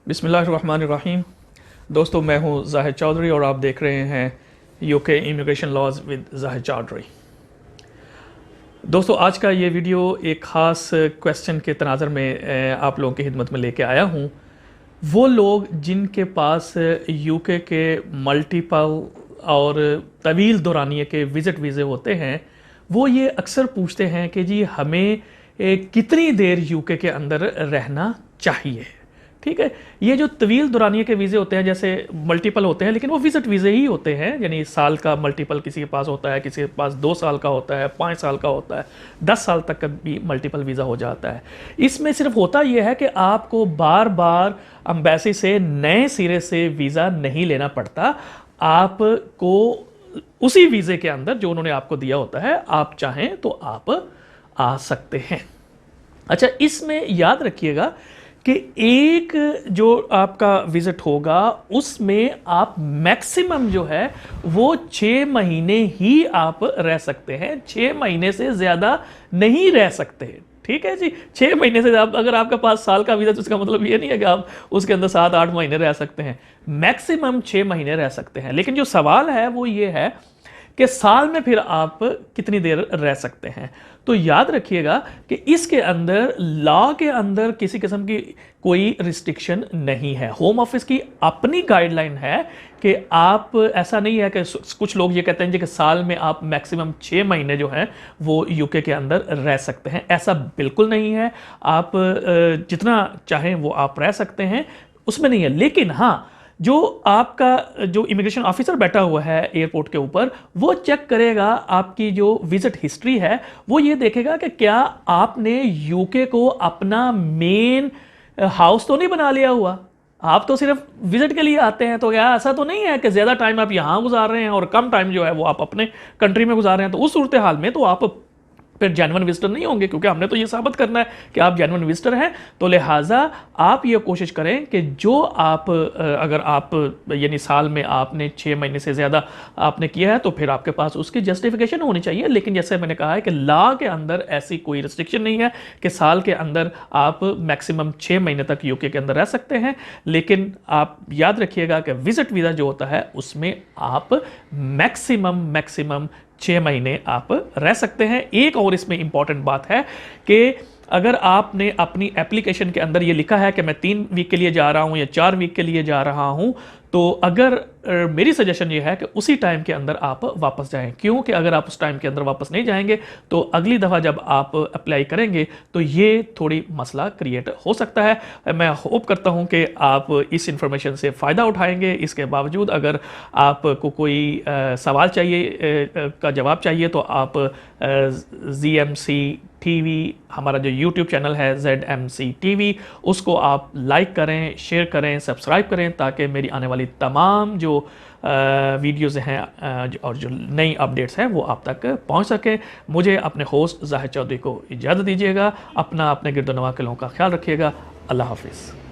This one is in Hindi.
बिस्मिल्लाहिर्रहमानिर्रहीम। दोस्तों, मैं हूं ज़ाहिद चौधरी और आप देख रहे हैं UK immigration laws with Zahid Chaudhry. दोस्तों, आज का ये वीडियो एक ख़ास क्वेश्चन के तनाज़र में आप लोगों की खिदमत में लेके आया हूं। वो लोग जिनके पास यूके के मल्टीपल और तवील दौरानिए के विज़िट वीज़े होते हैं, वो ये अक्सर पूछते हैं कि जी हमें कितनी देर यूके के अंदर रहना चाहिए। ठीक है, ये जो तवील दौरानिए के वीज़े होते हैं, जैसे मल्टीपल होते हैं लेकिन वो विज़िट वीज़े ही होते हैं, यानी साल का मल्टीपल किसी के पास होता है, किसी के पास 2 साल का होता है, 5 साल का होता है, 10 साल तक का भी मल्टीपल वीज़ा हो जाता है। इसमें सिर्फ होता ये है कि आपको बार बार अम्बेसी से नए सिरे से वीज़ा नहीं लेना पड़ता। आपको उसी वीज़े के अंदर जो उन्होंने आपको दिया होता है, आप चाहें तो आप आ सकते हैं। अच्छा, इसमें याद रखिएगा कि एक जो आपका विजिट होगा उसमें आप मैक्सिमम जो है वो 6 महीने ही आप रह सकते हैं, 6 महीने से ज़्यादा नहीं रह सकते। ठीक है जी, 6 महीने से अगर आपके पास साल का वीज़ा तो उसका मतलब ये नहीं है कि आप उसके अंदर 7-8 महीने रह सकते हैं, मैक्सिमम 6 महीने रह सकते हैं। लेकिन जो सवाल है वो ये है कि साल में फिर आप कितनी देर रह सकते हैं। तो याद रखिएगा कि इसके अंदर लॉ के अंदर किसी किस्म की कोई रिस्ट्रिक्शन नहीं है। होम ऑफिस की अपनी गाइडलाइन है कि आप, ऐसा नहीं है कि कुछ लोग ये कहते हैं कि साल में आप मैक्सिमम 6 महीने जो हैं वो यूके के अंदर रह सकते हैं। ऐसा बिल्कुल नहीं है। आप जितना चाहें वो आप रह सकते हैं, उसमें नहीं है। लेकिन हाँ, जो आपका जो इमिग्रेशन ऑफिसर बैठा हुआ है एयरपोर्ट के ऊपर, वो चेक करेगा आपकी जो विजिट हिस्ट्री है। वो ये देखेगा कि क्या आपने यूके को अपना मेन हाउस तो नहीं बना लिया हुआ। आप तो सिर्फ विजिट के लिए आते हैं, तो क्या ऐसा तो नहीं है कि ज़्यादा टाइम आप यहाँ गुजार रहे हैं और कम टाइम जो है वो आप अपने कंट्री में गुजार रहे हैं। तो उस सूरत हाल में तो आप फिर जेन्युइन विजिटर नहीं होंगे, क्योंकि हमने तो ये साबित करना है कि आप जेन्युइन विजिटर हैं। तो लिहाजा आप ये कोशिश करें कि जो आप अगर आप यानी साल में आपने 6 महीने से ज़्यादा आपने किया है तो फिर आपके पास उसकी जस्टिफिकेशन होनी चाहिए। लेकिन जैसे मैंने कहा है कि लॉ के अंदर ऐसी कोई रिस्ट्रिक्शन नहीं है कि साल के अंदर आप मैक्सिमम 6 महीने तक यूके के अंदर रह सकते हैं। लेकिन आप याद रखिएगा कि विजिट वीज़ा जो होता है उसमें आप मैक्सिमम 6 महीने आप रह सकते हैं। एक और इसमें इंपॉर्टेंट बात है कि अगर आपने अपनी एप्लीकेशन के अंदर ये लिखा है कि मैं 3 वीक के लिए जा रहा हूँ या 4 वीक के लिए जा रहा हूँ, तो अगर मेरी सजेशन ये है कि उसी टाइम के अंदर आप वापस जाएं। क्योंकि अगर आप उस टाइम के अंदर वापस नहीं जाएंगे तो अगली दफ़ा जब आप अप्लाई करेंगे तो ये थोड़ी मसला क्रिएट हो सकता है। मैं होप करता हूं कि आप इस इंफॉर्मेशन से फ़ायदा उठाएंगे। इसके बावजूद अगर आपको कोई सवाल चाहिए, का जवाब चाहिए, तो आप ZMC TV, हमारा जो YouTube चैनल है ZMC TV, उसको आप लाइक करें, शेयर करें, सब्सक्राइब करें, ताकि मेरी आने वाली तमाम जो वीडियोज़ हैं और जो नई अपडेट्स हैं वो आप तक पहुंच सके। मुझे अपने होस्ट ज़ाहिद चौधरी को इजाज़त दीजिएगा। अपने गिरदोनवा के लोगों का ख्याल रखिएगा। अल्लाह हाफिज़।